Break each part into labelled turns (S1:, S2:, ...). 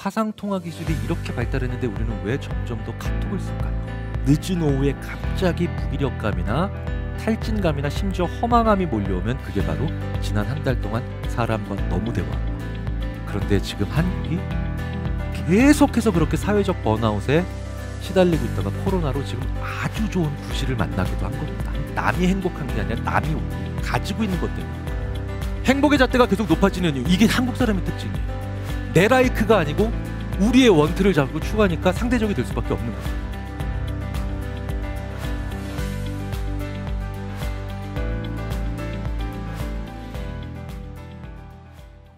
S1: 화상통화 기술이 이렇게 발달했는데 우리는 왜 점점 더 카톡을 쓸까요? 늦은 오후에 갑자기 무기력감이나 탈진감이나 심지어 허망함이 몰려오면 그게 바로 지난 한 달 동안 사람과 너무 대화한 거. 그런데 지금 한국이 계속해서 그렇게 사회적 번아웃에 시달리고 있다가 코로나로 지금 아주 좋은 구실을 만나기도 한 겁니다. 남이 행복한 게 아니라 남이 가지고 있는 것 때문에 행복의 잣대가 계속 높아지는 이유, 이게 한국 사람의 특징이에요. 내 라이크가 아니고 우리의 원트를 잡고 추구하니까 상대적이 될 수밖에 없는 거예요.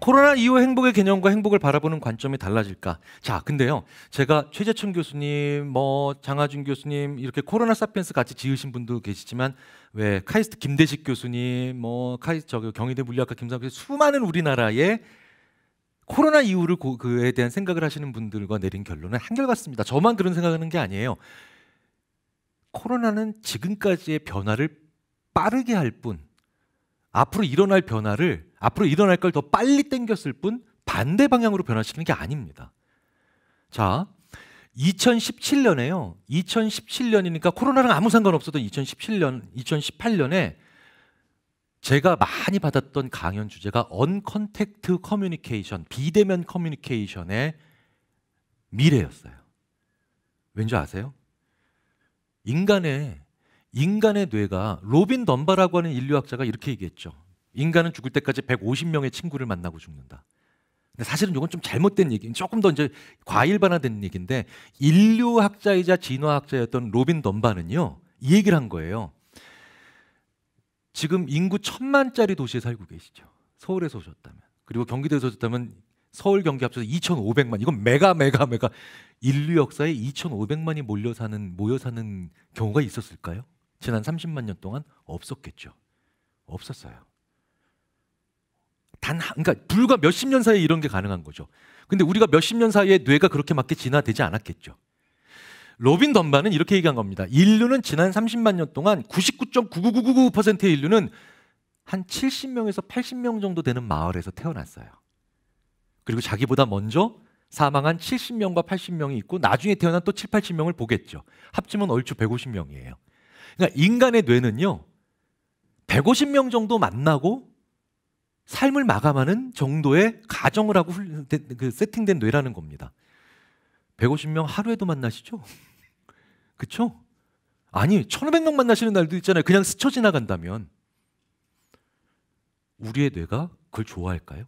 S1: 코로나 이후 행복의 개념과 행복을 바라보는 관점이 달라질까? 자, 근데요, 제가 최재천 교수님, 장하준 교수님 이렇게 코로나 사피엔스 같이 지으신 분도 계시지만 왜 카이스트 김대식 교수님, 경희대 물리학과 김상국 교수님, 수많은 우리나라의 코로나 이후를 그에 대한 생각을 하시는 분들과 내린 결론은 한결같습니다. 저만 그런 생각하는 게 아니에요. 코로나는 지금까지의 변화를 빠르게 할 뿐, 앞으로 일어날 걸 더 빨리 당겼을 뿐 반대 방향으로 변화시키는 게 아닙니다. 자, 2017년이니까 코로나랑 아무 상관없었던 2018년에 제가 많이 받았던 강연 주제가 언컨택트 커뮤니케이션, 비대면 커뮤니케이션의 미래였어요. 왠지 아세요? 인간의 뇌가 로빈 덤바라고 하는 인류학자가 이렇게 얘기했죠. 인간은 죽을 때까지 150명의 친구를 만나고 죽는다. 근데 사실은 이건 좀 잘못된 얘기예요. 조금 더 이제 과일반화된 얘기인데 인류학자이자 진화학자였던 로빈 덤바는요, 이 얘기를 한 거예요. 지금 인구 1000만짜리 도시에 살고 계시죠. 서울에서 오셨다면. 그리고 경기도에서 오셨다면 서울 경기 합쳐서 2500만. 이건 메가. 인류 역사에 2500만이 모여 사는 경우가 있었을까요? 지난 30만 년 동안 없었겠죠. 없었어요. 그러니까 불과 몇십 년 사이에 이런 게 가능한 거죠. 근데 우리가 몇십 년 사이에 뇌가 그렇게 맞게 진화되지 않았겠죠. 로빈 덤바는 이렇게 얘기한 겁니다. 인류는 지난 30만 년 동안 99.99999%의 인류는 한 70명에서 80명 정도 되는 마을에서 태어났어요. 그리고 자기보다 먼저 사망한 70명과 80명이 있고 나중에 태어난 또 7, 80명을 보겠죠. 합치면 얼추 150명이에요. 그러니까 인간의 뇌는요, 150명 정도 만나고 삶을 마감하는 정도의 가정을 하고 세팅된 뇌라는 겁니다. 150명 하루에도 만나시죠? 그쵸? 아니, 1500명 만나시는 날도 있잖아요. 그냥 스쳐 지나간다면. 우리의 뇌가 그걸 좋아할까요?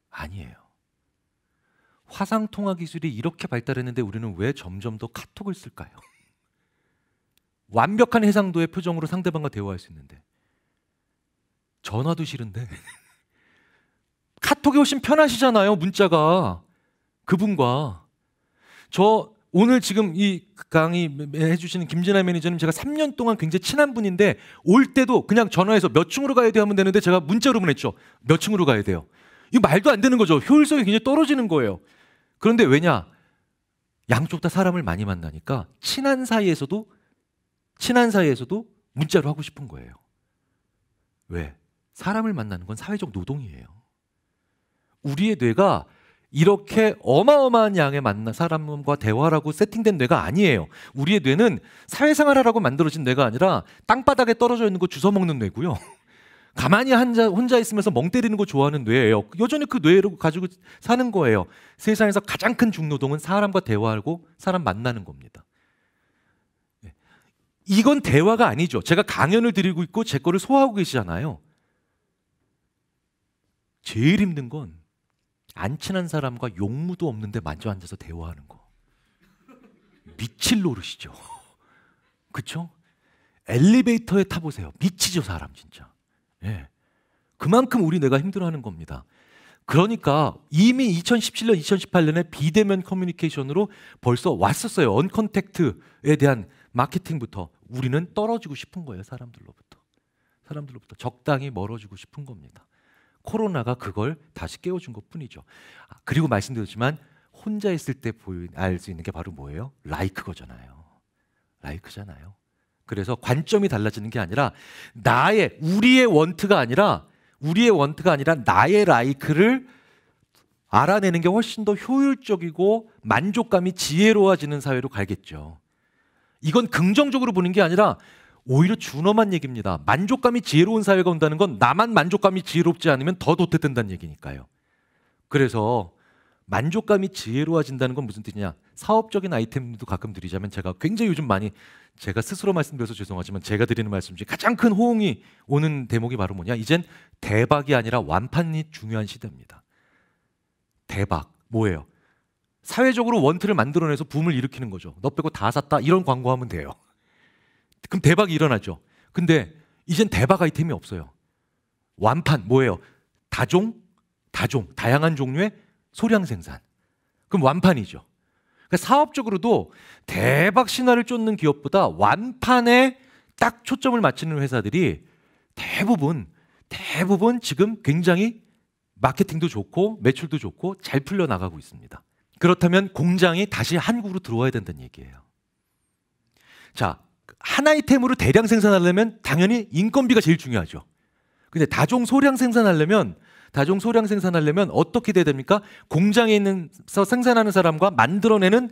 S1: 아니에요. 화상통화 기술이 이렇게 발달했는데 우리는 왜 점점 더 카톡을 쓸까요? 완벽한 해상도의 표정으로 상대방과 대화할 수 있는데 전화도 싫은데 카톡이 훨씬 편하시잖아요. 문자가. 그분과 저 오늘 지금 이 강의 해주시는 김진아 매니저님, 제가 3년 동안 굉장히 친한 분인데 올 때도 그냥 전화해서 몇 층으로 가야 돼요 하면 되는데 제가 문자로 보냈죠. 몇 층으로 가야 돼요. 이거 말도 안 되는 거죠. 효율성이 굉장히 떨어지는 거예요. 그런데 왜냐? 양쪽 다 사람을 많이 만나니까 친한 사이에서도 문자로 하고 싶은 거예요. 왜? 사람을 만나는 건 사회적 노동이에요. 우리의 뇌가 이렇게 어마어마한 양의 사람과 대화라고 세팅된 뇌가 아니에요. 우리의 뇌는 사회생활하라고 만들어진 뇌가 아니라 땅바닥에 떨어져 있는 거 주워 먹는 뇌고요. 가만히 혼자 있으면서 멍 때리는 거 좋아하는 뇌예요. 여전히 그 뇌를 가지고 사는 거예요. 세상에서 가장 큰 중노동은 사람과 대화하고 사람 만나는 겁니다. 이건 대화가 아니죠. 제가 강연을 드리고 있고 제 거를 소화하고 계시잖아요. 제일 힘든 건 안 친한 사람과 용무도 없는데 마주 앉아서 대화하는 거. 미칠 노릇이죠. 그렇죠? 엘리베이터에 타보세요. 미치죠, 사람 진짜. 예. 그만큼 우리 뇌가 힘들어하는 겁니다. 그러니까 이미 2017년, 2018년에 비대면 커뮤니케이션으로 벌써 왔었어요. 언컨택트에 대한 마케팅부터. 우리는 떨어지고 싶은 거예요, 사람들로부터. 적당히 멀어지고 싶은 겁니다. 코로나가 그걸 다시 깨워준 것뿐이죠. 그리고 말씀드렸지만 혼자 있을 때 알 수 있는 게 바로 뭐예요? 라이크잖아요. 그래서 관점이 달라지는 게 아니라 우리의 원트가 아니라 나의 라이크를 알아내는 게 훨씬 더 효율적이고 만족감이 지혜로워지는 사회로 가겠죠. 이건 긍정적으로 보는 게 아니라 오히려 준엄한 얘기입니다. 만족감이 지혜로운 사회가 온다는 건 나만 만족감이 지혜롭지 않으면 더 도태된다는 얘기니까요. 그래서 만족감이 지혜로워진다는 건 무슨 뜻이냐? 사업적인 아이템도 가끔 드리자면 제가 굉장히 요즘 많이 제가 스스로 말씀드려서 죄송하지만 제가 드리는 말씀 중에 가장 큰 호응이 오는 대목이 바로 뭐냐? 이젠 대박이 아니라 완판이 중요한 시대입니다. 대박 뭐예요? 사회적으로 원트를 만들어내서 붐을 일으키는 거죠. 너 빼고 다 샀다 이런 광고하면 돼요. 그럼 대박이 일어나죠. 근데 이젠 대박 아이템이 없어요. 완판 뭐예요? 다양한 종류의 소량 생산. 그럼 완판이죠. 그러니까 사업적으로도 대박 신화를 쫓는 기업보다 완판에 딱 초점을 맞추는 회사들이 대부분 지금 굉장히 마케팅도 좋고 매출도 좋고 잘 풀려나가고 있습니다. 그렇다면 공장이 다시 한국으로 들어와야 된다는 얘기예요. 자, 한 아이템으로 대량 생산하려면 당연히 인건비가 제일 중요하죠. 근데 다종 소량 생산하려면 어떻게 돼야 됩니까? 공장에 있는서 생산하는 사람과 만들어내는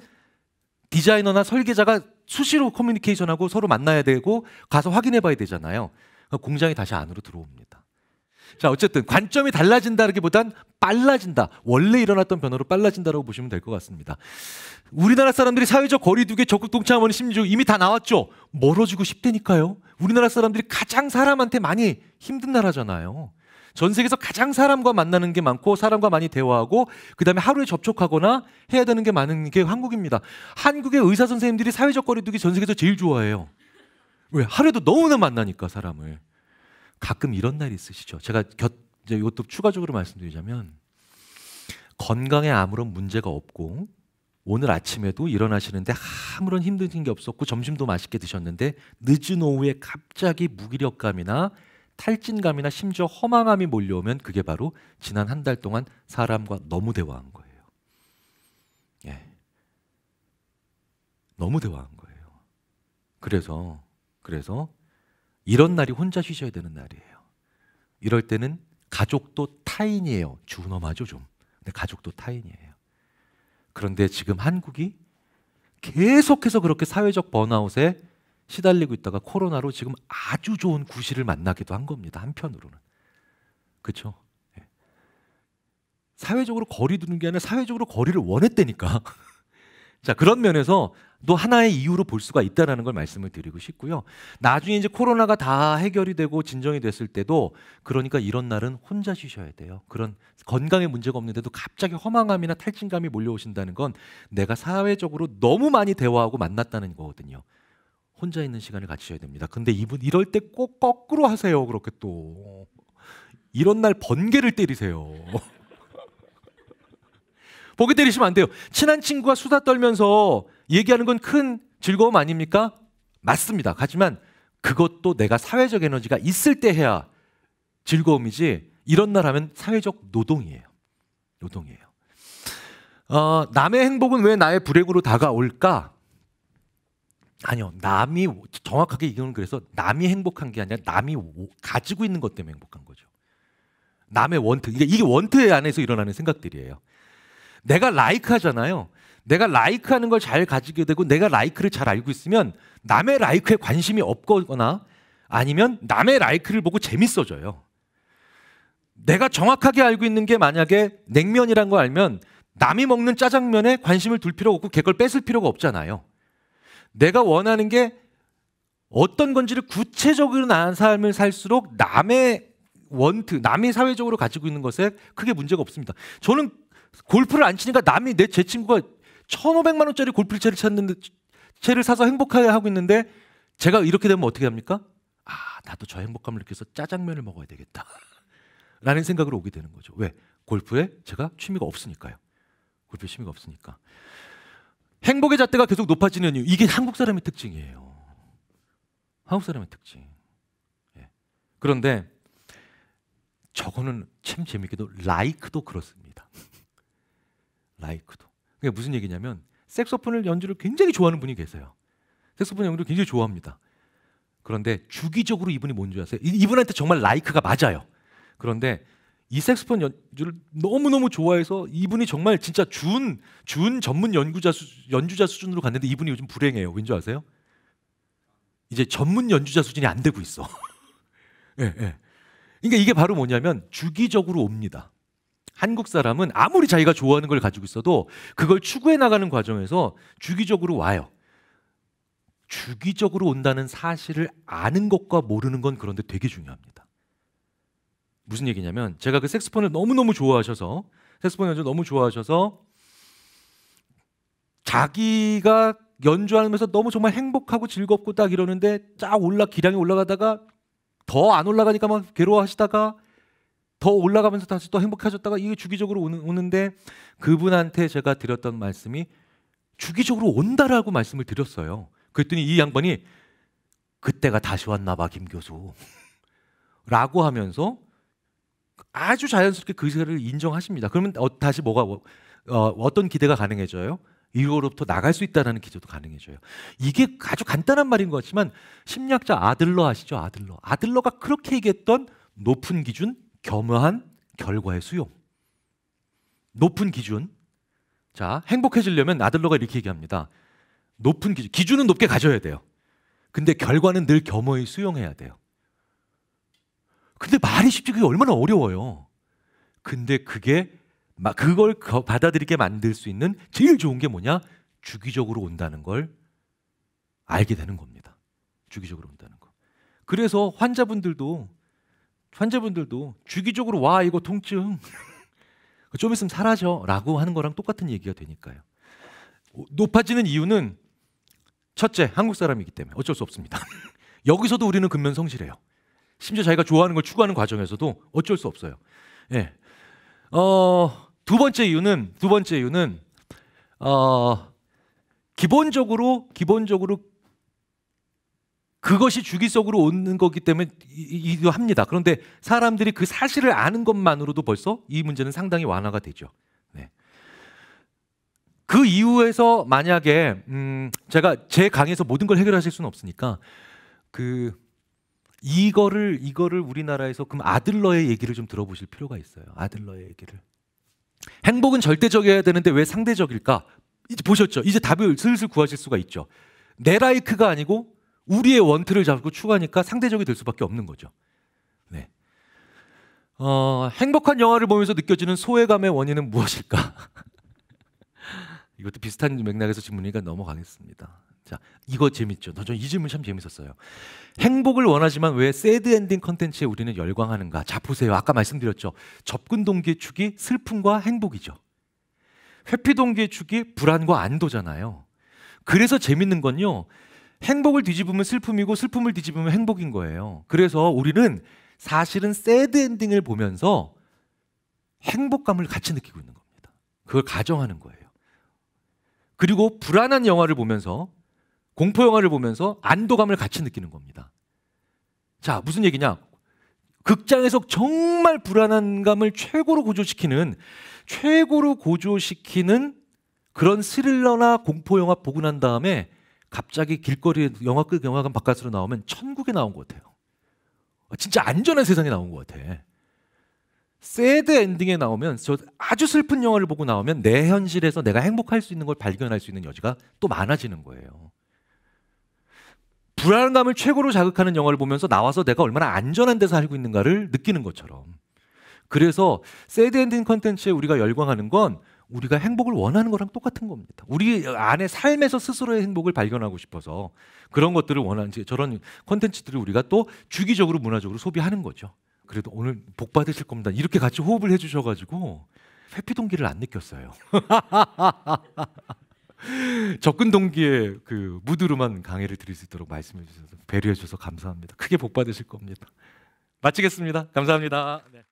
S1: 디자이너나 설계자가 수시로 커뮤니케이션하고 서로 만나야 되고 가서 확인해 봐야 되잖아요. 그러니까 공장이 다시 안으로 들어옵니다. 자, 어쨌든 관점이 달라진다기보단 빨라진다. 원래 일어났던 변화로 빨라진다라고 보시면 될 것 같습니다. 우리나라 사람들이 사회적 거리두기에 적극 동참하는 심리적 이미 다 나왔죠. 멀어지고 싶다니까요. 우리나라 사람들이 가장 사람한테 많이 힘든 나라잖아요. 전 세계에서 가장 사람과 만나는 게 많고 사람과 많이 대화하고 그다음에 하루에 접촉하거나 해야 되는 게 많은 게 한국입니다. 한국의 의사 선생님들이 사회적 거리두기 전 세계에서 제일 좋아해요. 왜? 하루에도 너무나 만나니까 사람을. 가끔 이런 날이 있으시죠. 제가 이제 이것도 추가적으로 말씀드리자면 건강에 아무런 문제가 없고 오늘 아침에도 일어나시는데 아무런 힘든 게 없었고 점심도 맛있게 드셨는데 늦은 오후에 갑자기 무기력감이나 탈진감이나 심지어 허망함이 몰려오면 그게 바로 지난 한 달 동안 사람과 너무 대화한 거예요. 예. 너무 대화한 거예요. 그래서 이런 날이 혼자 쉬셔야 되는 날이에요. 이럴 때는 가족도 타인이에요. 준엄하죠 좀. 근데 가족도 타인이에요. 그런데 지금 한국이 계속해서 그렇게 사회적 번아웃에 시달리고 있다가 코로나로 지금 아주 좋은 구실을 만나기도 한 겁니다. 한편으로는. 그렇죠? 예. 사회적으로 거리 두는 게 아니라 사회적으로 거리를 원했다니까. 자, 그런 면에서 또 하나의 이유로 볼 수가 있다는 걸 말씀을 드리고 싶고요. 나중에 이제 코로나가 다 해결이 되고 진정이 됐을 때도 그러니까 이런 날은 혼자 쉬셔야 돼요. 그런 건강에 문제가 없는데도 갑자기 허망함이나 탈진감이 몰려오신다는 건 내가 사회적으로 너무 많이 대화하고 만났다는 거거든요. 혼자 있는 시간을 가지셔야 됩니다. 근데 이분 이럴 때 꼭 거꾸로 하세요. 그렇게 또 이런 날 번개를 때리세요. 보게 때리시면 안 돼요. 친한 친구가 수다 떨면서 얘기하는 건 큰 즐거움 아닙니까? 맞습니다. 하지만 그것도 내가 사회적 에너지가 있을 때 해야 즐거움이지 이런 날 하면 사회적 노동이에요. 남의 행복은 왜 나의 불행으로 다가올까? 아니요. 남이 정확하게 이거는 그래서 남이 행복한 게 아니라 남이 가지고 있는 것 때문에 행복한 거죠. 남의 원트. 이게 원트 안에서 일어나는 생각들이에요. 내가 라이크 하잖아요. 내가 라이크하는 걸 잘 가지게 되고 내가 라이크를 잘 알고 있으면 남의 라이크에 관심이 없거나 아니면 남의 라이크를 보고 재밌어져요. 내가 정확하게 알고 있는 게 만약에 냉면이란 거 알면 남이 먹는 짜장면에 관심을 둘 필요가 없고 걔 걸 뺏을 필요가 없잖아요. 내가 원하는 게 어떤 건지를 구체적으로 나은 삶을 살수록 남의 원트, 남이 사회적으로 가지고 있는 것에 크게 문제가 없습니다. 저는 골프를 안 치니까 제 친구가 1,500만 원짜리 골프채를 채를 사서 행복하게 하고 있는데 제가 이렇게 되면 어떻게 합니까? 아, 나도 저 행복감을 느껴서 짜장면을 먹어야 되겠다. 라는 생각으로 오게 되는 거죠. 왜? 골프에 제가 취미가 없으니까요. 골프에 취미가 없으니까. 행복의 잣대가 계속 높아지는 이유. 이게 한국 사람의 특징이에요. 한국 사람의 특징. 예. 그런데 저거는 참 재밌게도 라이크도 그렇습니다. 라이크도. 그게 무슨 얘기냐면 색소폰을 연주를 굉장히 좋아하는 분이 계세요. 색소폰 연주를 굉장히 좋아합니다. 그런데 주기적으로 이분이 뭔지 아세요? 이분한테 정말 라이크가 맞아요. 그런데 이 색소폰 연주를 너무너무 좋아해서 이분이 정말 진짜 준 전문 연주자 수준으로 갔는데 이분이 요즘 불행해요. 왠지 아세요? 이제 전문 연주자 수준이 안 되고 있어. 예, 예. 그러니까 이게 바로 뭐냐면 주기적으로 옵니다. 한국 사람은 아무리 자기가 좋아하는 걸 가지고 있어도 그걸 추구해 나가는 과정에서 주기적으로 와요. 주기적으로 온다는 사실을 아는 것과 모르는 건 그런데 되게 중요합니다. 무슨 얘기냐면 제가 그 색소폰을 너무너무 좋아하셔서 색소폰 연주 너무 좋아하셔서 자기가 연주하면서 너무 정말 행복하고 즐겁고 딱 이러는데 쫙 기량이 올라가다가 더 안 올라가니까 막 괴로워하시다가 더 올라가면서 다시 또 행복해졌다가 이게 주기적으로 오는데 그분한테 제가 드렸던 말씀이 주기적으로 온다라고 말씀을 드렸어요. 그랬더니 이 양반이 그때가 다시 왔나 봐 김 교수 라고 하면서 아주 자연스럽게 그 사실을 인정하십니다. 그러면 다시 어떤 기대가 가능해져요? 이거로부터 나갈 수 있다는 기대도 가능해져요. 이게 아주 간단한 말인 것 같지만 심리학자 아들러 아시죠? 아들러가 그렇게 얘기했던 높은 기준, 겸허한 결과의 수용. 높은 기준. 자, 행복해지려면 아들러가 이렇게 얘기합니다. 높은 기준은 높게 가져야 돼요. 근데 결과는 늘 겸허히 수용해야 돼요. 근데 말이 쉽지 그게 얼마나 어려워요. 근데 그걸 받아들이게 만들 수 있는 제일 좋은 게 뭐냐? 주기적으로 온다는 걸 알게 되는 겁니다. 주기적으로 온다는 거. 그래서 환자분들도 주기적으로 와 이거 통증 좀 있으면 사라져 라고 하는 거랑 똑같은 얘기가 되니까요. 높아지는 이유는 첫째, 한국 사람이기 때문에 어쩔 수 없습니다. 여기서도 우리는 근면성실해요. 심지어 자기가 좋아하는 걸 추구하는 과정에서도 어쩔 수 없어요. 예. 두 번째 이유는 기본적으로 그것이 주기적으로 오는 거기 때문에 이거 합니다. 그런데 사람들이 그 사실을 아는 것만으로도 벌써 이 문제는 상당히 완화가 되죠. 네. 그 이후에서 만약에 제가 제 강의에서 모든 걸 해결하실 수는 없으니까 이거를 우리나라에서 그럼 아들러의 얘기를 좀 들어보실 필요가 있어요. 아들러의 얘기를. 행복은 절대적이어야 되는데 왜 상대적일까? 이제 보셨죠? 이제 답을 슬슬 구하실 수가 있죠. 내 라이크가 아니고 우리의 원트를 잡고 추구하니까 상대적이 될 수밖에 없는 거죠. 네. 행복한 영화를 보면서 느껴지는 소외감의 원인은 무엇일까? 이것도 비슷한 맥락에서 질문이니까 넘어가겠습니다. 자, 이거 재밌죠? 저는 이 질문 참 재밌었어요. 행복을 원하지만 왜 새드 엔딩 컨텐츠에 우리는 열광하는가? 자, 보세요. 아까 말씀드렸죠. 접근 동기의 축이 슬픔과 행복이죠. 회피 동기의 축이 불안과 안도잖아요. 그래서 재밌는 건요. 행복을 뒤집으면 슬픔이고 슬픔을 뒤집으면 행복인 거예요. 그래서 우리는 사실은 새드 엔딩을 보면서 행복감을 같이 느끼고 있는 겁니다. 그걸 가정하는 거예요. 그리고 불안한 영화를 보면서 공포 영화를 보면서 안도감을 같이 느끼는 겁니다. 자, 무슨 얘기냐? 극장에서 정말 불안한 감을 최고로 고조시키는 그런 스릴러나 공포 영화 보고 난 다음에 갑자기 길거리에 영화관 바깥으로 나오면 천국에 나온 것 같아요. 진짜 안전한 세상에 나온 것 같아. 새드 엔딩에 나오면 아주 슬픈 영화를 보고 나오면 내 현실에서 내가 행복할 수 있는 걸 발견할 수 있는 여지가 또 많아지는 거예요. 불안감을 최고로 자극하는 영화를 보면서 나와서 내가 얼마나 안전한 데서 살고 있는가를 느끼는 것처럼. 그래서 새드 엔딩 컨텐츠에 우리가 열광하는 건 우리가 행복을 원하는 거랑 똑같은 겁니다. 우리 안에 삶에서 스스로의 행복을 발견하고 싶어서 그런 것들을 원하는 저런 컨텐츠들을 우리가 또 주기적으로 문화적으로 소비하는 거죠. 그래도 오늘 복 받으실 겁니다. 이렇게 같이 호흡을 해주셔가지고 회피 동기를 안 느꼈어요. 접근 동기의 그 무드로만 강의를 드릴 수 있도록 말씀해 주셔서 배려해 주셔서 감사합니다. 크게 복 받으실 겁니다. 마치겠습니다. 감사합니다. 네.